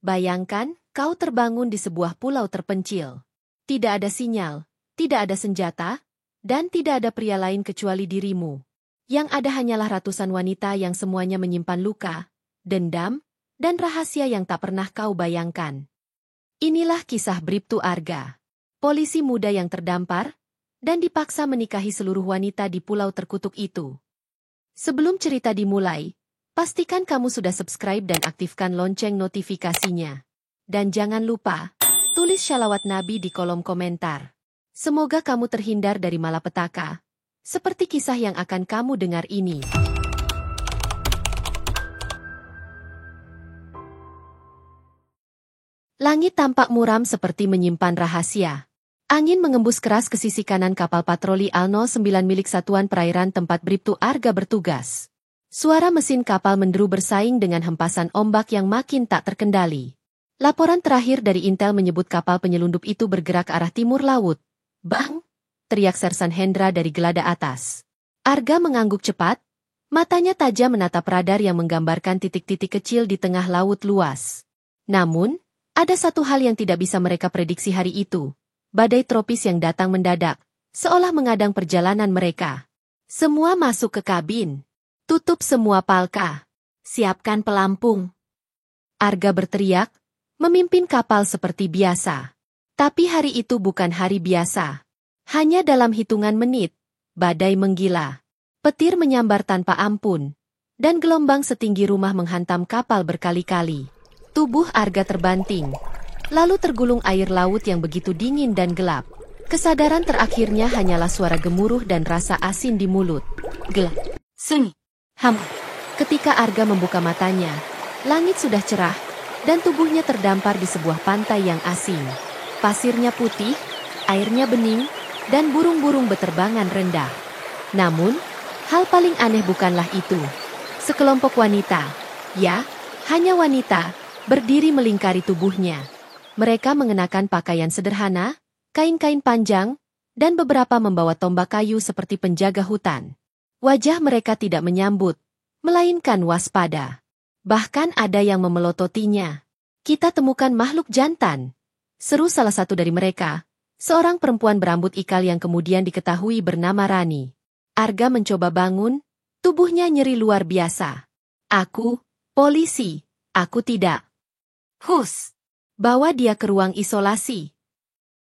Bayangkan, kau terbangun di sebuah pulau terpencil. Tidak ada sinyal, tidak ada senjata, dan tidak ada pria lain kecuali dirimu. Yang ada hanyalah ratusan wanita yang semuanya menyimpan luka, dendam, dan rahasia yang tak pernah kau bayangkan. Inilah kisah Bribtu Arga, polisi muda yang terdampar, dan dipaksa menikahi seluruh wanita di pulau terkutuk itu. Sebelum cerita dimulai, pastikan kamu sudah subscribe dan aktifkan lonceng notifikasinya. Dan jangan lupa, tulis shalawat Nabi di kolom komentar. Semoga kamu terhindar dari malapetaka, seperti kisah yang akan kamu dengar ini. Langit tampak muram seperti menyimpan rahasia. Angin mengembus keras ke sisi kanan kapal patroli Al-09 milik Satuan Perairan tempat Bribtu Arga bertugas. Suara mesin kapal menderu bersaing dengan hempasan ombak yang makin tak terkendali. Laporan terakhir dari Intel menyebut kapal penyelundup itu bergerak ke arah timur laut. Bang! Teriak Sersan Hendra dari gelada atas. Arga mengangguk cepat, matanya tajam menatap radar yang menggambarkan titik-titik kecil di tengah laut luas. Namun, ada satu hal yang tidak bisa mereka prediksi hari itu. Badai tropis yang datang mendadak, seolah mengadang perjalanan mereka. Semua masuk ke kabin. Tutup semua palka. Siapkan pelampung. Arga berteriak, memimpin kapal seperti biasa. Tapi hari itu bukan hari biasa. Hanya dalam hitungan menit, badai menggila. Petir menyambar tanpa ampun. Dan gelombang setinggi rumah menghantam kapal berkali-kali. Tubuh Arga terbanting. Lalu tergulung air laut yang begitu dingin dan gelap. Kesadaran terakhirnya hanyalah suara gemuruh dan rasa asin di mulut. Gelap. Seng. Ham. Ketika Arga membuka matanya, langit sudah cerah, dan tubuhnya terdampar di sebuah pantai yang asing. Pasirnya putih, airnya bening, dan burung-burung beterbangan rendah. Namun, hal paling aneh bukanlah itu. Sekelompok wanita, ya, hanya wanita, berdiri melingkari tubuhnya. Mereka mengenakan pakaian sederhana, kain-kain panjang, dan beberapa membawa tombak kayu seperti penjaga hutan. Wajah mereka tidak menyambut, melainkan waspada. Bahkan ada yang memelototinya. Kita temukan makhluk jantan. Seru salah satu dari mereka, seorang perempuan berambut ikal yang kemudian diketahui bernama Rani. Arga mencoba bangun, tubuhnya nyeri luar biasa. Aku, polisi, aku tidak. Hus! Bawa dia ke ruang isolasi.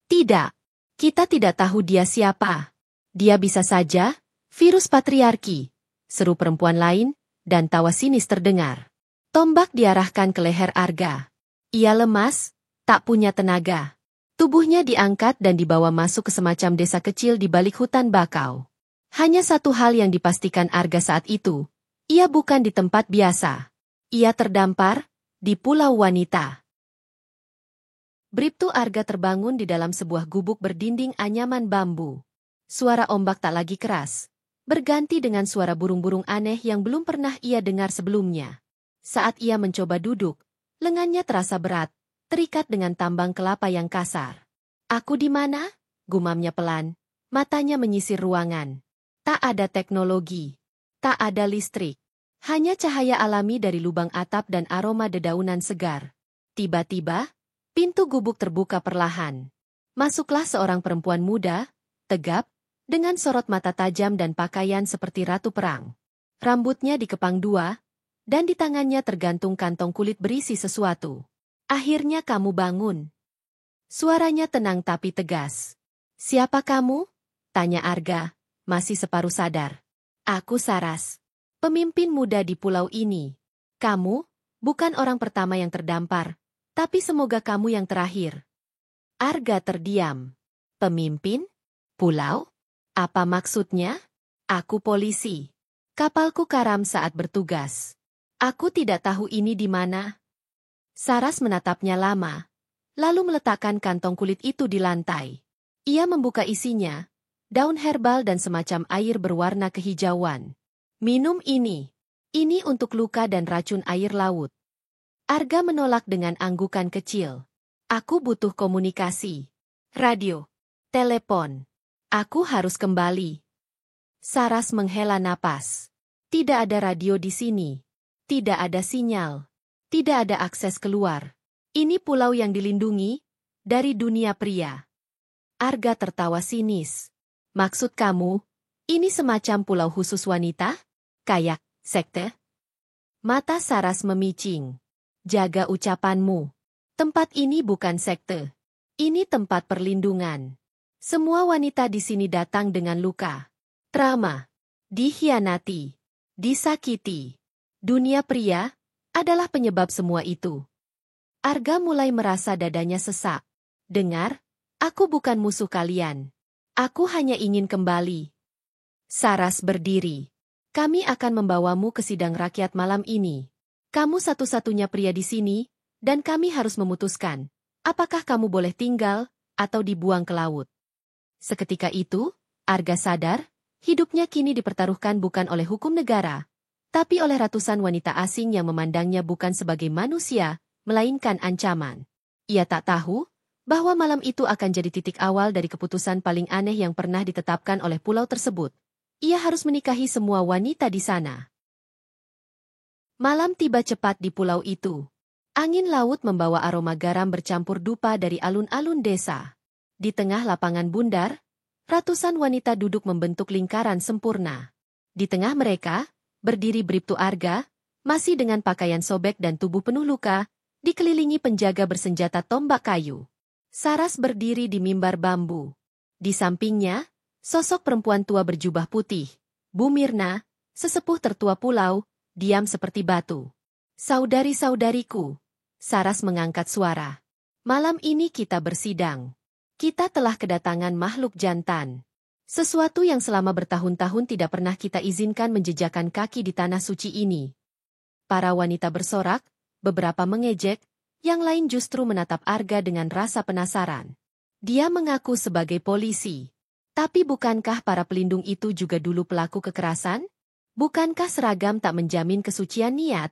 Tidak. Kita tidak tahu dia siapa. Dia bisa saja, virus patriarki. Seru perempuan lain, dan tawa sinis terdengar. Tombak diarahkan ke leher Arga. Ia lemas, tak punya tenaga. Tubuhnya diangkat dan dibawa masuk ke semacam desa kecil di balik hutan bakau. Hanya satu hal yang dipastikan Arga saat itu. Ia bukan di tempat biasa. Ia terdampar di pulau wanita. Bribtu Arga terbangun di dalam sebuah gubuk berdinding anyaman bambu. Suara ombak tak lagi keras, berganti dengan suara burung-burung aneh yang belum pernah ia dengar sebelumnya. Saat ia mencoba duduk, lengannya terasa berat, terikat dengan tambang kelapa yang kasar. Aku di mana? Gumamnya pelan, matanya menyisir ruangan. Tak ada teknologi, tak ada listrik, hanya cahaya alami dari lubang atap dan aroma dedaunan segar. Tiba-tiba, pintu gubuk terbuka perlahan. Masuklah seorang perempuan muda, tegap, dengan sorot mata tajam dan pakaian seperti ratu perang. Rambutnya dikepang dua, dan di tangannya tergantung kantong kulit berisi sesuatu. Akhirnya kamu bangun. Suaranya tenang tapi tegas. Siapa kamu? Tanya Arga, masih separuh sadar. Aku Saras, pemimpin muda di pulau ini. Kamu, bukan orang pertama yang terdampar. Tapi semoga kamu yang terakhir. Arga terdiam. Pemimpin? Pulau? Apa maksudnya? Aku polisi. Kapalku karam saat bertugas. Aku tidak tahu ini di mana. Saras menatapnya lama, lalu meletakkan kantong kulit itu di lantai. Ia membuka isinya, daun herbal dan semacam air berwarna kehijauan. Minum ini. Ini untuk luka dan racun air laut. Arga menolak dengan anggukan kecil. Aku butuh komunikasi. Radio. Telepon. Aku harus kembali. Saras menghela napas. Tidak ada radio di sini. Tidak ada sinyal. Tidak ada akses keluar. Ini pulau yang dilindungi dari dunia pria. Arga tertawa sinis. Maksud kamu, ini semacam pulau khusus wanita? Kayak sekte? Mata Saras memicing. Jaga ucapanmu. Tempat ini bukan sekte. Ini tempat perlindungan. Semua wanita di sini datang dengan luka, trauma, dikhianati, disakiti. Dunia pria adalah penyebab semua itu. Arga mulai merasa dadanya sesak. Dengar, aku bukan musuh kalian. Aku hanya ingin kembali. Saras berdiri. Kami akan membawamu ke sidang rakyat malam ini. Kamu satu-satunya pria di sini, dan kami harus memutuskan, apakah kamu boleh tinggal atau dibuang ke laut. Seketika itu, Arga sadar, hidupnya kini dipertaruhkan bukan oleh hukum negara, tapi oleh ratusan wanita asing yang memandangnya bukan sebagai manusia, melainkan ancaman. Ia tak tahu bahwa malam itu akan jadi titik awal dari keputusan paling aneh yang pernah ditetapkan oleh pulau tersebut. Ia harus menikahi semua wanita di sana. Malam tiba cepat di pulau itu. Angin laut membawa aroma garam bercampur dupa dari alun-alun desa. Di tengah lapangan bundar, ratusan wanita duduk membentuk lingkaran sempurna. Di tengah mereka, berdiri Bribtu Arga, masih dengan pakaian sobek dan tubuh penuh luka, dikelilingi penjaga bersenjata tombak kayu. Saras berdiri di mimbar bambu. Di sampingnya, sosok perempuan tua berjubah putih, Bu Mirna, sesepuh tertua pulau, diam seperti batu. Saudari-saudariku, Saras mengangkat suara. Malam ini kita bersidang. Kita telah kedatangan makhluk jantan. Sesuatu yang selama bertahun-tahun tidak pernah kita izinkan menjejakkan kaki di tanah suci ini. Para wanita bersorak, beberapa mengejek, yang lain justru menatap Arga dengan rasa penasaran. Dia mengaku sebagai polisi. Tapi bukankah para pelindung itu juga dulu pelaku kekerasan? Bukankah seragam tak menjamin kesucian niat?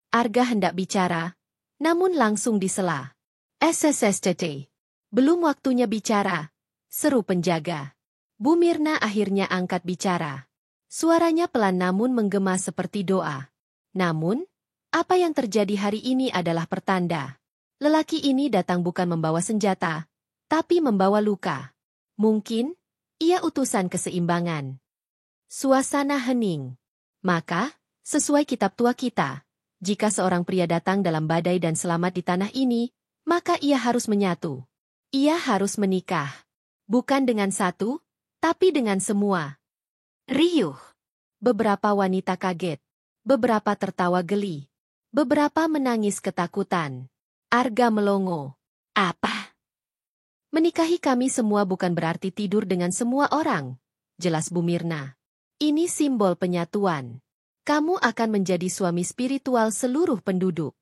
Arga hendak bicara, namun langsung disela. SSSTT. Belum waktunya bicara, seru penjaga. Bu Mirna akhirnya angkat bicara. Suaranya pelan namun menggema seperti doa. Namun, apa yang terjadi hari ini adalah pertanda. Lelaki ini datang bukan membawa senjata, tapi membawa luka. Mungkin, ia utusan keseimbangan. Suasana hening. Maka, sesuai kitab tua kita, jika seorang pria datang dalam badai dan selamat di tanah ini, maka ia harus menyatu. Ia harus menikah. Bukan dengan satu, tapi dengan semua. Riuh. Beberapa wanita kaget. Beberapa tertawa geli. Beberapa menangis ketakutan. Arga melongo. Apa? Menikahi kami semua bukan berarti tidur dengan semua orang. Jelas Bu Mirna. Ini simbol penyatuan. Kamu akan menjadi suami spiritual seluruh penduduk.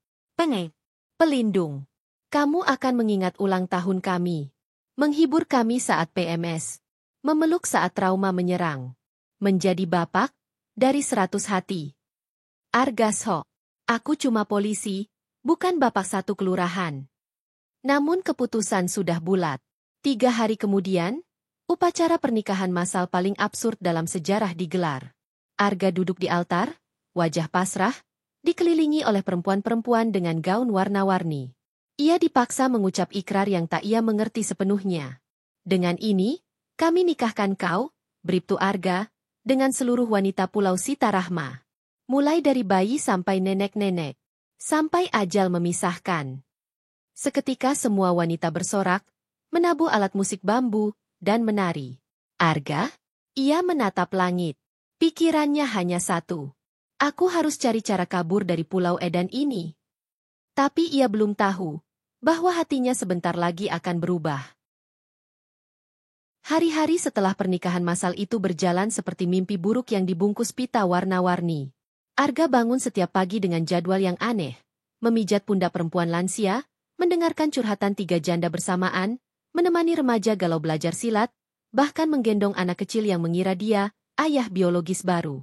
Pelindung. Kamu akan mengingat ulang tahun kami. Menghibur kami saat PMS. Memeluk saat trauma menyerang. Menjadi bapak dari 100 hati. Argasho. Aku cuma polisi, bukan bapak satu kelurahan. Namun keputusan sudah bulat. 3 hari kemudian, upacara pernikahan massal paling absurd dalam sejarah digelar. Arga duduk di altar, wajah pasrah, dikelilingi oleh perempuan-perempuan dengan gaun warna-warni. Ia dipaksa mengucap ikrar yang tak ia mengerti sepenuhnya. Dengan ini, kami nikahkan kau, Bribtu Arga, dengan seluruh wanita Pulau Sitarahma. Mulai dari bayi sampai nenek-nenek. Sampai ajal memisahkan. Seketika semua wanita bersorak, menabuh alat musik bambu, dan menari. Arga? Ia menatap langit. Pikirannya hanya satu. Aku harus cari cara kabur dari Pulau Edan ini. Tapi ia belum tahu bahwa hatinya sebentar lagi akan berubah. Hari-hari setelah pernikahan massal itu berjalan seperti mimpi buruk yang dibungkus pita warna-warni. Arga bangun setiap pagi dengan jadwal yang aneh, memijat pundak perempuan lansia, mendengarkan curhatan 3 janda bersamaan, menemani remaja galau belajar silat, bahkan menggendong anak kecil yang mengira dia ayah biologis baru.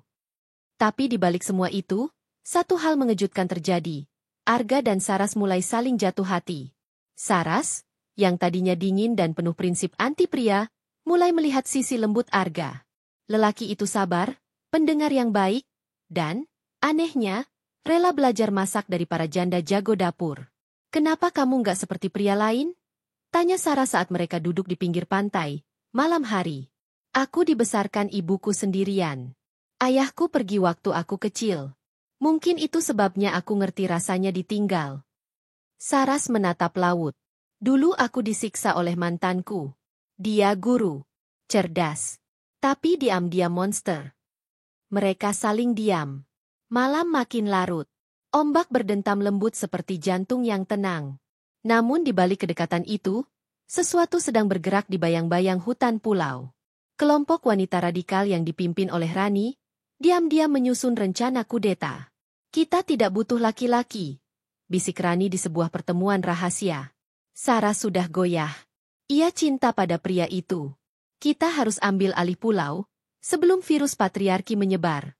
Tapi di balik semua itu, satu hal mengejutkan terjadi. Arga dan Saras mulai saling jatuh hati. Saras, yang tadinya dingin dan penuh prinsip anti pria, mulai melihat sisi lembut Arga. Lelaki itu sabar, pendengar yang baik, dan, anehnya, rela belajar masak dari para janda jago dapur. Kenapa kamu nggak seperti pria lain? Tanya Sarah saat mereka duduk di pinggir pantai, malam hari. Aku dibesarkan ibuku sendirian. Ayahku pergi waktu aku kecil. Mungkin itu sebabnya aku ngerti rasanya ditinggal. Saras menatap laut. Dulu aku disiksa oleh mantanku. Dia guru. Cerdas. Tapi diam-diam monster. Mereka saling diam. Malam makin larut. Ombak berdentam lembut seperti jantung yang tenang. Namun di balik kedekatan itu, sesuatu sedang bergerak di bayang-bayang hutan pulau. Kelompok wanita radikal yang dipimpin oleh Rani, diam-diam menyusun rencana kudeta. Kita tidak butuh laki-laki, bisik Rani di sebuah pertemuan rahasia. Sarah sudah goyah. Ia cinta pada pria itu. Kita harus ambil alih pulau, sebelum virus patriarki menyebar.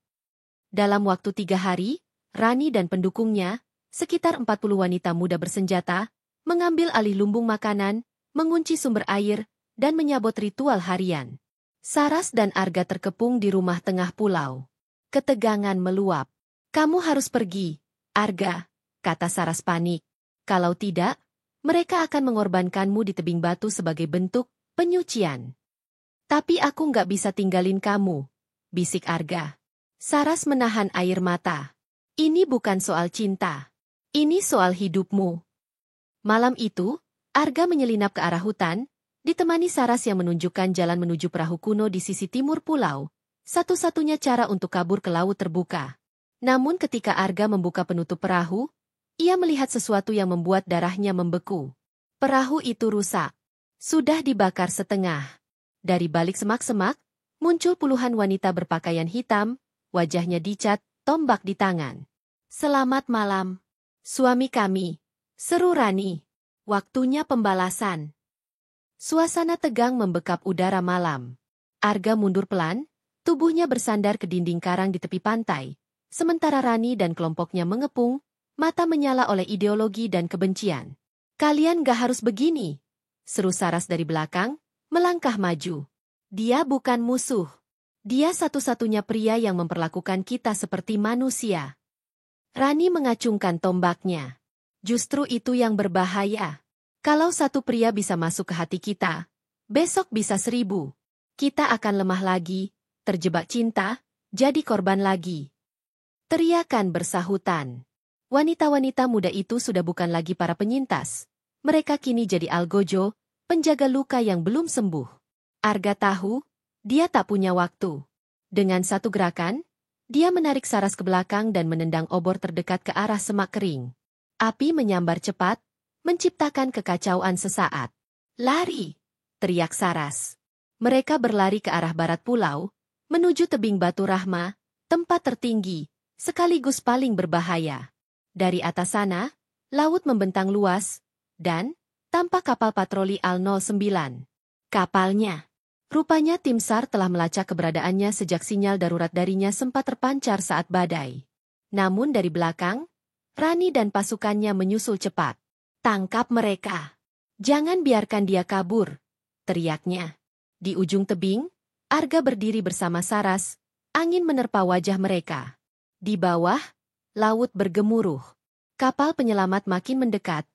Dalam waktu 3 hari, Rani dan pendukungnya, sekitar 40 wanita muda bersenjata, mengambil alih lumbung makanan, mengunci sumber air, dan menyabot ritual harian. Saras dan Arga terkepung di rumah tengah pulau. Ketegangan meluap. Kamu harus pergi, Arga, kata Saras panik. Kalau tidak, mereka akan mengorbankanmu di tebing batu sebagai bentuk penyucian. Tapi aku nggak bisa tinggalin kamu, bisik Arga. Saras menahan air mata. Ini bukan soal cinta. Ini soal hidupmu. Malam itu, Arga menyelinap ke arah hutan, ditemani Saras yang menunjukkan jalan menuju perahu kuno di sisi timur pulau, satu-satunya cara untuk kabur ke laut terbuka. Namun ketika Arga membuka penutup perahu, ia melihat sesuatu yang membuat darahnya membeku. Perahu itu rusak. Sudah dibakar setengah. Dari balik semak-semak, muncul puluhan wanita berpakaian hitam, wajahnya dicat, tombak di tangan. Selamat malam, suami kami, seru Rani. Waktunya pembalasan. Suasana tegang membekap udara malam. Arga mundur pelan, tubuhnya bersandar ke dinding karang di tepi pantai. Sementara Rani dan kelompoknya mengepung, mata menyala oleh ideologi dan kebencian. Kalian gak harus begini, seru Saras dari belakang, melangkah maju. Dia bukan musuh. Dia satu-satunya pria yang memperlakukan kita seperti manusia. Rani mengacungkan tombaknya. Justru itu yang berbahaya. Kalau satu pria bisa masuk ke hati kita, besok bisa 1000. Kita akan lemah lagi, terjebak cinta, jadi korban lagi. Teriakan bersahutan. Wanita-wanita muda itu sudah bukan lagi para penyintas. Mereka kini jadi algojo, penjaga luka yang belum sembuh. Arga tahu, dia tak punya waktu. Dengan satu gerakan, dia menarik Saras ke belakang dan menendang obor terdekat ke arah semak kering. Api menyambar cepat, menciptakan kekacauan sesaat. Lari! Teriak Saras. Mereka berlari ke arah barat pulau, menuju tebing Batu Rahma, tempat tertinggi, sekaligus paling berbahaya. Dari atas sana, laut membentang luas, dan tampak kapal patroli Al-09. Kapalnya. Rupanya tim SAR telah melacak keberadaannya sejak sinyal darurat darinya sempat terpancar saat badai. Namun dari belakang, Rani dan pasukannya menyusul cepat. Tangkap mereka. Jangan biarkan dia kabur, teriaknya. Di ujung tebing, Arga berdiri bersama Saras, angin menerpa wajah mereka. Di bawah, laut bergemuruh. Kapal penyelamat makin mendekat,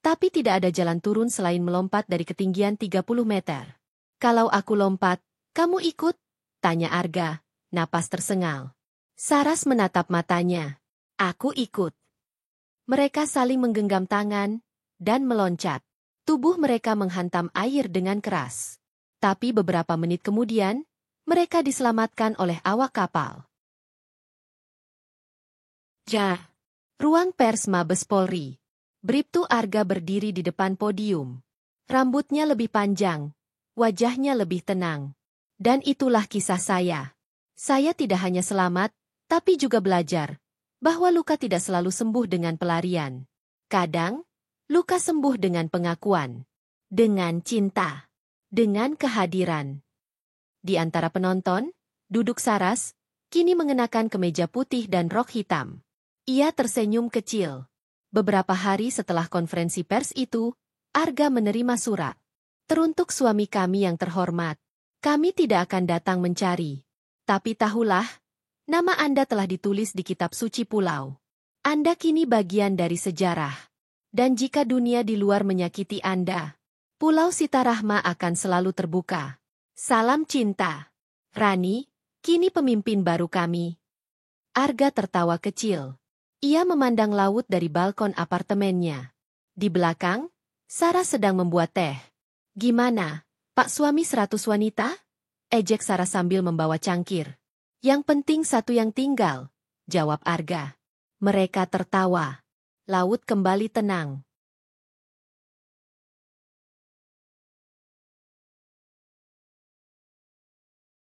tapi tidak ada jalan turun selain melompat dari ketinggian 30 meter. Kalau aku lompat, kamu ikut? Tanya Arga, napas tersengal. Saras menatap matanya. Aku ikut. Mereka saling menggenggam tangan, dan meloncat. Tubuh mereka menghantam air dengan keras. Tapi beberapa menit kemudian, mereka diselamatkan oleh awak kapal. Ruang pers Mabes Polri. Bribtu Arga berdiri di depan podium. Rambutnya lebih panjang, wajahnya lebih tenang. Dan itulah kisah saya. Saya tidak hanya selamat, tapi juga belajar bahwa luka tidak selalu sembuh dengan pelarian. Kadang, luka sembuh dengan pengakuan, dengan cinta, dengan kehadiran. Di antara penonton, duduk Saras, kini mengenakan kemeja putih dan rok hitam. Ia tersenyum kecil. Beberapa hari setelah konferensi pers itu, Arga menerima surat. Teruntuk suami kami yang terhormat, kami tidak akan datang mencari. Tapi tahulah, nama Anda telah ditulis di kitab suci pulau. Anda kini bagian dari sejarah. Dan jika dunia di luar menyakiti Anda, Pulau Sitarahma akan selalu terbuka. Salam cinta. Rani, kini pemimpin baru kami. Arga tertawa kecil. Ia memandang laut dari balkon apartemennya. Di belakang, Sarah sedang membuat teh. Gimana, Pak suami 100 wanita? Ejek Sarah sambil membawa cangkir. Yang penting satu yang tinggal, jawab Arga. Mereka tertawa. Laut kembali tenang.